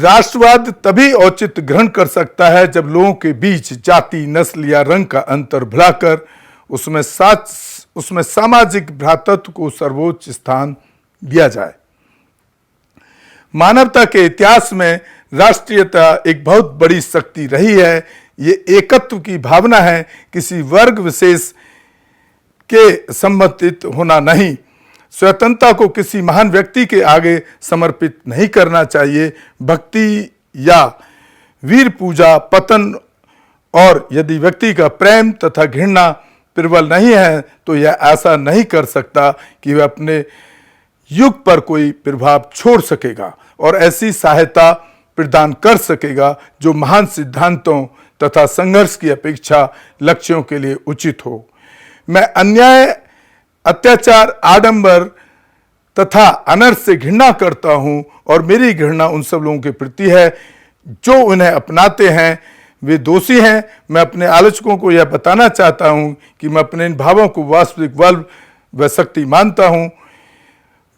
राष्ट्रवाद तभी औचित्य ग्रहण कर सकता है जब लोगों के बीच जाति, नस्ल या रंग का अंतर भुलाकर उसमें सामाजिक भ्रातृत्व को सर्वोच्च स्थान दिया जाए। मानवता के इतिहास में राष्ट्रीयता एक बहुत बड़ी शक्ति रही है। ये एकत्व की भावना है, किसी वर्ग विशेष के संबंधित होना नहीं। स्वतंत्रता को किसी महान व्यक्ति के आगे समर्पित नहीं करना चाहिए। भक्ति या वीर पूजा पतन, और यदि व्यक्ति का प्रेम तथा घृणा प्रबल नहीं है तो यह ऐसा नहीं कर सकता कि वह अपने युग पर कोई प्रभाव छोड़ सकेगा और ऐसी सहायता प्रदान कर सकेगा जो महान सिद्धांतों तथा संघर्ष की अपेक्षा लक्ष्यों के लिए उचित हो। मैं अन्याय, अत्याचार, आडंबर तथा अनर्थ से घृणा करता हूं और मेरी घृणा उन सब लोगों के प्रति है जो उन्हें अपनाते हैं। वे दोषी हैं। मैं अपने आलोचकों को यह बताना चाहता हूं कि मैं अपने इन भावों को वास्तविक बल व शक्ति मानता हूं।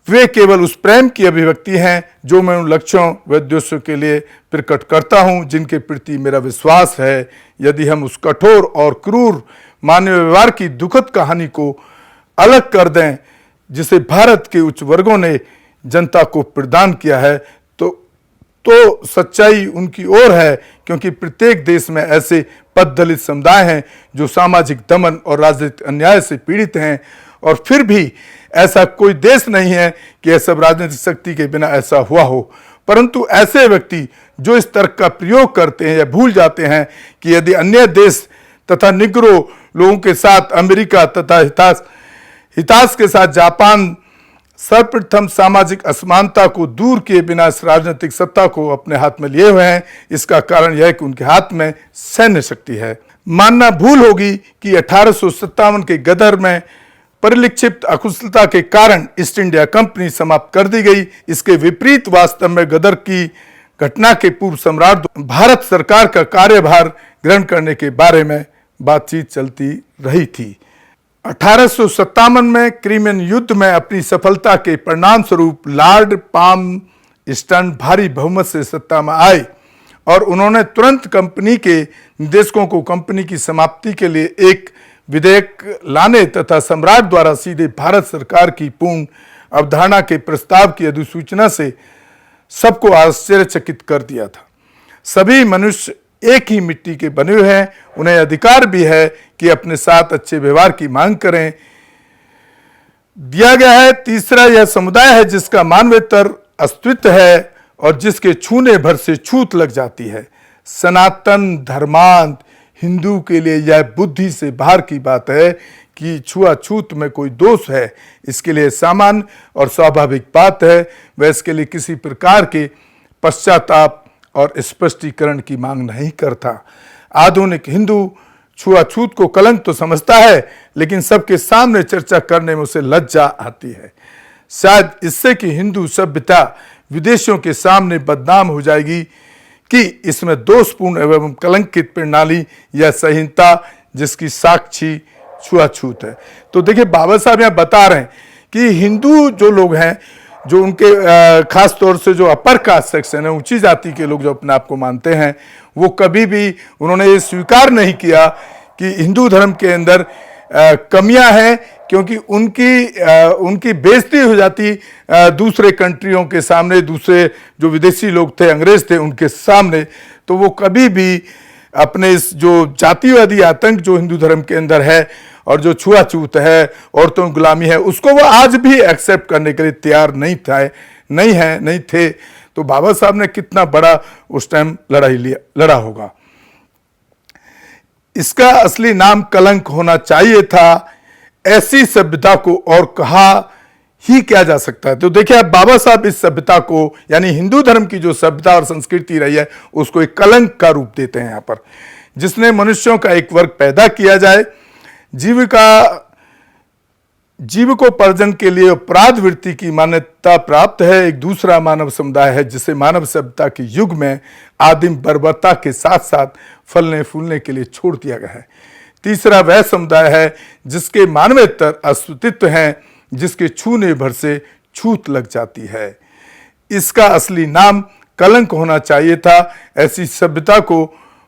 वे केवल उस प्रेम की अभिव्यक्ति हैं जो मैं उन लक्ष्यों व उद्देश्यों के लिए प्रकट करता हूं जिनके प्रति मेरा विश्वास है। यदि हम उस कठोर और क्रूर मानवीय व्यवहार की दुखद कहानी को अलग कर दें जिसे भारत के उच्च वर्गों ने जनता को प्रदान किया है, तो सच्चाई उनकी ओर है, क्योंकि प्रत्येक देश में ऐसे पददलित समुदाय हैं जो सामाजिक दमन और राजनीतिक अन्याय से पीड़ित हैं, और फिर भी ऐसा कोई देश नहीं है कि यह सब राजनीतिक शक्ति के बिना ऐसा हुआ हो। परंतु ऐसे व्यक्ति जो इस तर्क का प्रयोग करते हैं या भूल जाते हैं कि यदि अन्य देश तथा निग्रो लोगों के साथ अमेरिका तथा हितास के साथ जापान सर्वप्रथम सामाजिक असमानता को दूर किए बिना इस राजनीतिक सत्ता को अपने हाथ में लिए हुए हैं, इसका कारण यह है कि उनके हाथ में सैन्य शक्ति है। मानना भूल होगी कि 1857 के गदर में परिलक्षित अकुशलता के कारण ईस्ट इंडिया कंपनी समाप्त कर दी गई। इसके विपरीत वास्तव में गदर की घटना के पूर्व सम्राट भारत सरकार का कार्यभार ग्रहण करने के बारे में बातचीत चलती रही थी। 1857 में क्रीमियन युद्ध में अपनी सफलता के परिणाम स्वरूप लॉर्ड पाल्मस्टन भारी बहुमत से सत्ता में आए और उन्होंने तुरंत कंपनी के निदेशकों को कंपनी की समाप्ति के लिए एक विधेयक लाने तथा सम्राट द्वारा सीधे भारत सरकार की पूर्ण अवधारणा के प्रस्ताव की अधिसूचना से सबको आश्चर्यचकित कर दिया था। सभी मनुष्य एक ही मिट्टी के बने हुए हैं, उन्हें अधिकार भी है कि अपने साथ अच्छे व्यवहार की मांग करें। दिया गया है तीसरा, यह समुदाय है जिसका मानवेतर अस्तित्व है और जिसके छूने भर से छूत लग जाती है। सनातन धर्मांध हिंदू के लिए यह बुद्धि से बाहर की बात है कि छुआछूत में कोई दोष है। इसके लिए सामान्य और स्वाभाविक बात है। वह इसके लिए किसी प्रकार के पश्चाताप और स्पष्टीकरण की मांग नहीं करता। आधुनिक हिंदू छुआछूत को कलंक तो समझता है, लेकिन सबके सामने चर्चा करने में उसे लज्जा आती है, शायद इससे कि हिंदू सभ्यता विदेशियों के सामने बदनाम हो जाएगी कि इसमें दोषपूर्ण एवं कलंकित प्रणाली या संहिता जिसकी साक्षी छुआछूत है। तो देखिए, बाबा साहब यहाँ बता रहे हैं कि हिंदू जो लोग हैं, जो उनके खास तौर से जो अपर कास्ट सेक्शन है, ऊंची जाति के लोग जो अपने आप को मानते हैं, वो कभी भी उन्होंने ये स्वीकार नहीं किया कि हिंदू धर्म के अंदर कमियां हैं, क्योंकि उनकी बेइज्जती हो जाती दूसरे कंट्रियों के सामने, दूसरे जो विदेशी लोग थे, अंग्रेज थे, उनके सामने। तो वो कभी भी अपने इस जो जातिवादी आतंक जो हिंदू धर्म के अंदर है और जो छुआछूत है, औरतों की गुलामी है, उसको वो आज भी एक्सेप्ट करने के लिए तैयार नहीं थे। तो बाबा साहब ने कितना बड़ा उस टाइम लड़ा होगा। इसका असली नाम कलंक होना चाहिए था। ऐसी सभ्यता को और कहा ही क्या जा सकता है। तो देखिए, बाबा साहब इस सभ्यता को, यानी हिंदू धर्म की जो सभ्यता और संस्कृति रही है, उसको एक कलंक का रूप देते हैं यहाँ पर, जिसने मनुष्यों का एक वर्ग पैदा किया जाए। जीविकोपार्जन के लिए अपराध वृत्ति की मान्यता प्राप्त है। एक दूसरा मानव समुदाय है जिसे मानव सभ्यता के युग में आदिम बर्बरता के साथ साथ फलने फूलने के लिए छोड़ दिया गया है। तीसरा वह समुदाय है जिसके मानवेतर अस्तित्व हैं, जिसके छूने भर से छूत लग जाती है। इसका असली नाम कलंक होना चाहिए था ऐसी सभ्यता को,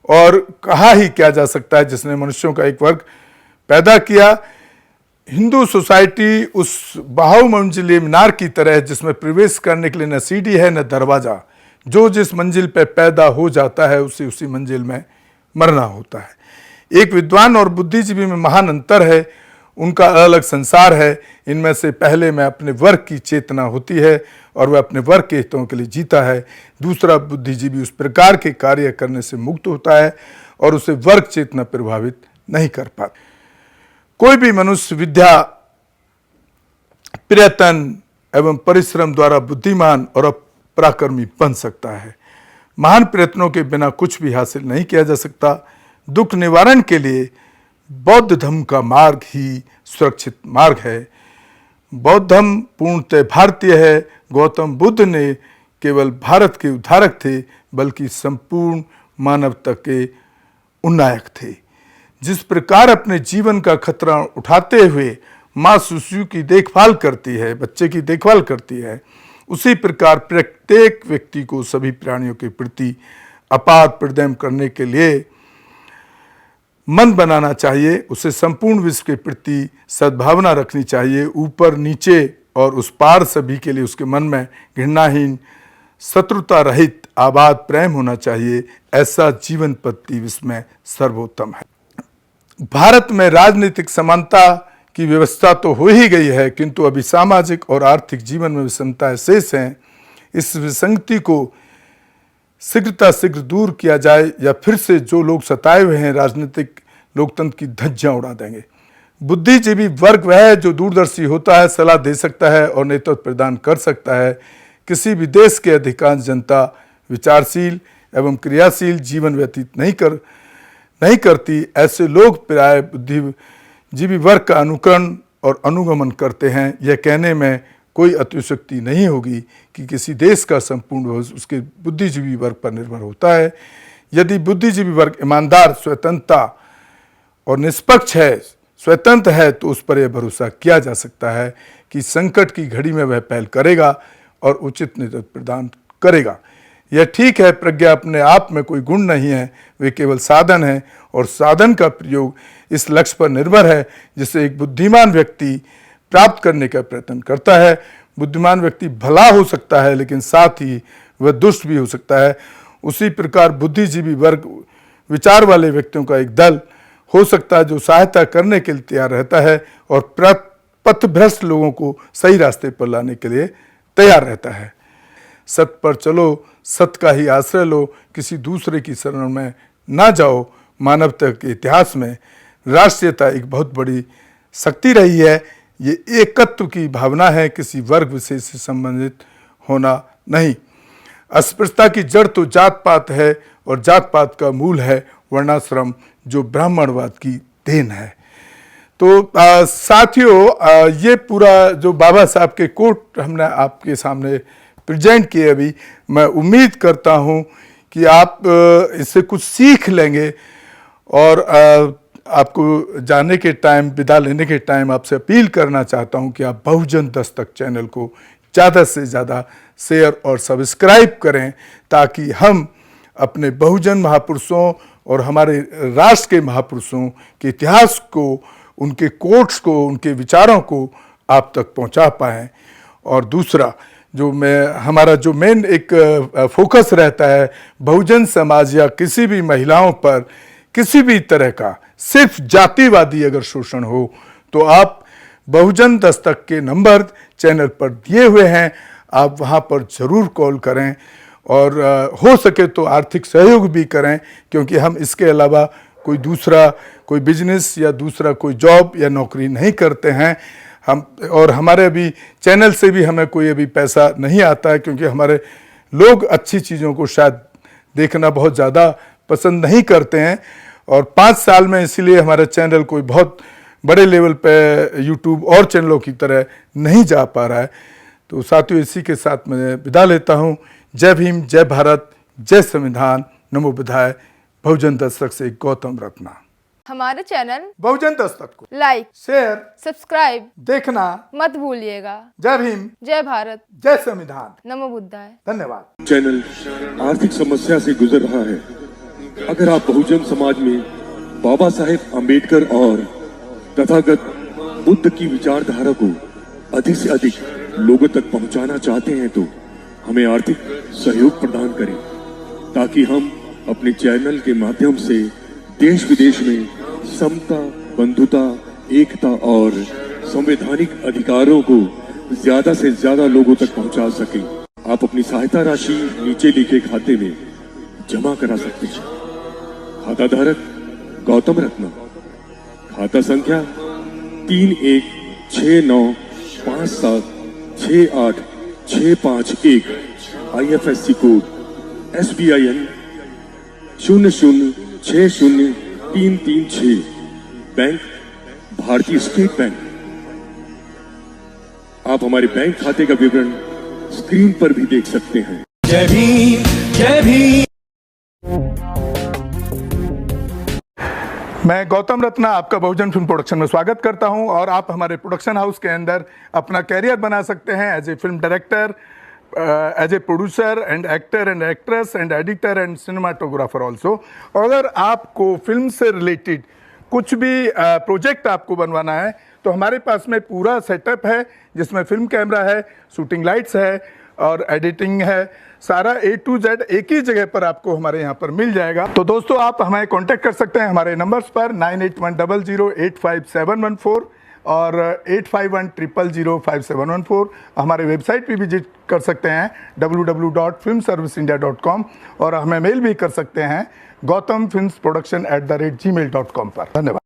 और कहा ही क्या जा सकता है जिसने मनुष्यों का एक वर्ग पैदा किया। हिंदू सोसाइटी उस बहुमंजिली मीनार की तरह है जिसमें प्रवेश करने के लिए न सीढ़ी है न दरवाजा। जो जिस मंजिल पर पैदा हो जाता है उसे उसी मंजिल में मरना होता है। एक विद्वान और बुद्धिजीवी में महान अंतर है, उनका अलग संसार है। इनमें से पहले में अपने वर्ग की चेतना होती है और वह अपने वर्ग के हितों के लिए जीता है। दूसरा बुद्धिजीवी उस प्रकार के कार्य करने से मुक्त होता है और उसे वर्ग चेतना प्रभावित नहीं कर पाता। कोई भी मनुष्य विद्या, प्रयत्न एवं परिश्रम द्वारा बुद्धिमान और पराक्रमी बन सकता है। महान प्रयत्नों के बिना कुछ भी हासिल नहीं किया जा सकता। दुख निवारण के लिए बौद्ध धर्म का मार्ग ही सुरक्षित मार्ग है। बौद्ध धर्म पूर्णतः भारतीय है। गौतम बुद्ध ने केवल भारत के उद्धारक थे, बल्कि संपूर्ण मानवता के उन्नायक थे। जिस प्रकार अपने जीवन का खतरा उठाते हुए माँ शिशु की देखभाल करती है, बच्चे की देखभाल करती है, उसी प्रकार प्रत्येक व्यक्ति को सभी प्राणियों के प्रति अपार प्रेम करने के लिए मन बनाना चाहिए। उसे संपूर्ण विश्व के प्रति सद्भावना रखनी चाहिए। ऊपर नीचे और उस पार सभी के लिए उसके मन में घृणाहीन, शत्रुता रहित आबाद प्रेम होना चाहिए। ऐसा जीवन पद्धति विश्व में सर्वोत्तम है। भारत में राजनीतिक समानता की व्यवस्था तो हो ही गई है, किंतु अभी सामाजिक और आर्थिक जीवन में विषमताएं शेष हैं। इस विसंगति को शीघ्र दूर किया जाए या फिर से जो लोग सताए हुए हैं राजनीतिक लोकतंत्र की धज्जियां उड़ा देंगे। बुद्धिजीवी वर्ग वह है जो दूरदर्शी होता है, सलाह दे सकता है और नेतृत्व प्रदान कर सकता है। किसी भी देश के अधिकांश जनता विचारशील एवं क्रियाशील जीवन व्यतीत नहीं करती। ऐसे लोग प्राय बुद्धिजीवी वर्ग का अनुकरण और अनुगमन करते हैं। यह कहने में कोई अतिशयोक्ति नहीं होगी कि किसी देश का संपूर्ण भविष्य उसके बुद्धिजीवी वर्ग पर निर्भर होता है। यदि बुद्धिजीवी वर्ग ईमानदार, स्वतंत्रता और निष्पक्ष है, स्वतंत्र है, तो उस पर यह भरोसा किया जा सकता है कि संकट की घड़ी में वह पहल करेगा और उचित नेतृत्व प्रदान करेगा। यह ठीक है, प्रज्ञा अपने आप में कोई गुण नहीं है, वे केवल साधन है और साधन का प्रयोग इस लक्ष्य पर निर्भर है जिसे एक बुद्धिमान व्यक्ति प्राप्त करने का प्रयत्न करता है। बुद्धिमान व्यक्ति भला हो सकता है, लेकिन साथ ही वह दुष्ट भी हो सकता है। उसी प्रकार बुद्धिजीवी वर्ग विचार वाले व्यक्तियों का एक दल हो सकता है जो सहायता करने के लिए तैयार रहता है और पथभ्रष्ट लोगों को सही रास्ते पर लाने के लिए तैयार रहता है। सत्य पर चलो, सत्य का ही आश्रय लो, किसी दूसरे की शरण में ना जाओ। मानवता के इतिहास में राष्ट्रीयता एक बहुत बड़ी शक्ति रही है। ये एकत्व की भावना है, किसी वर्ग विशेष से संबंधित होना नहीं। अस्पृश्यता की जड़ तो जात पात है और जात पात का मूल है वर्णाश्रम, जो ब्राह्मणवाद की देन है। तो साथियों, ये पूरा जो बाबा साहब के कोट हमने आपके सामने प्रेजेंट किए, अभी मैं उम्मीद करता हूँ कि आप इससे कुछ सीख लेंगे। और आपको जाने के टाइम, विदा लेने के टाइम आपसे अपील करना चाहता हूं कि आप बहुजन दस्तक चैनल को ज़्यादा से ज़्यादा शेयर और सब्सक्राइब करें, ताकि हम अपने बहुजन महापुरुषों और हमारे राष्ट्र के महापुरुषों के इतिहास को, उनके कोट्स को, उनके विचारों को आप तक पहुंचा पाएं। और दूसरा हमारा जो मेन एक फोकस रहता है, बहुजन समाज या किसी भी महिलाओं पर किसी भी तरह का सिर्फ जातिवादी अगर शोषण हो, तो आप बहुजन दस्तक के नंबर चैनल पर दिए हुए हैं, आप वहां पर ज़रूर कॉल करें और हो सके तो आर्थिक सहयोग भी करें, क्योंकि हम इसके अलावा कोई बिजनेस या दूसरा कोई जॉब या नौकरी नहीं करते हैं। और हमारे अभी चैनल से भी हमें कोई अभी पैसा नहीं आता है, क्योंकि हमारे लोग अच्छी चीज़ों को शायद देखना बहुत ज़्यादा पसंद नहीं करते हैं। और 5 साल में इसीलिए हमारा चैनल कोई बहुत बड़े लेवल पे यूट्यूब और चैनलों की तरह नहीं जा पा रहा है। तो साथियों, इसी के साथ मैं विदा लेता हूँ। जय भीम, जय भारत, जय संविधान, नमो बुद्धाय। बहुजन दस्तक से गौतम रत्ना। हमारे चैनल बहुजन दस्तक को लाइक, शेयर, सब्सक्राइब देखना मत भूलिएगा। जय भीम, जय भारत, जय संविधान। नमो बुद्धाय। धन्यवाद। चैनल आर्थिक समस्या से गुजर रहा है। अगर आप बहुजन समाज में बाबा साहेब आम्बेडकर और तथागत बुद्ध की विचारधारा को अधिक से अधिक लोगों तक पहुंचाना चाहते हैं तो हमें आर्थिक सहयोग प्रदान करें, ताकि हम अपने चैनल के माध्यम से देश विदेश में समता, बंधुता, एकता और संवैधानिक अधिकारों को ज्यादा से ज्यादा लोगों तक पहुंचा सकें। आप अपनी सहायता राशि नीचे लिखे खाते में जमा करा सकते हैं। खाता धारक गौतम रत्ना, खाता संख्या 3169576865 IFSC कोड SBIN 0060336, बैंक भारतीय स्टेट बैंक। आप हमारे बैंक खाते का विवरण स्क्रीन पर भी देख सकते हैं। जय भीम, जय भीम। मैं गौतम रत्ना आपका बहुजन फिल्म प्रोडक्शन में स्वागत करता हूं और आप हमारे प्रोडक्शन हाउस के अंदर अपना कैरियर बना सकते हैं as a film director, as a producer and actor and actress and editor and cinematographer also. अगर आपको फिल्म से रिलेटेड कुछ भी प्रोजेक्ट आपको बनवाना है तो हमारे पास में पूरा सेटअप है, जिसमें फिल्म कैमरा है, शूटिंग लाइट्स है और एडिटिंग है। सारा A to Z एक ही जगह पर आपको हमारे यहाँ पर मिल जाएगा। तो दोस्तों, आप हमें कांटेक्ट कर सकते हैं हमारे नंबर्स पर 9810085714 और 8510005714। हमारे वेबसाइट पे विजिट कर सकते हैं www.filmserviceindia.com और हमें मेल भी कर सकते हैं gautamfilmsproduction@gmail.com पर। धन्यवाद।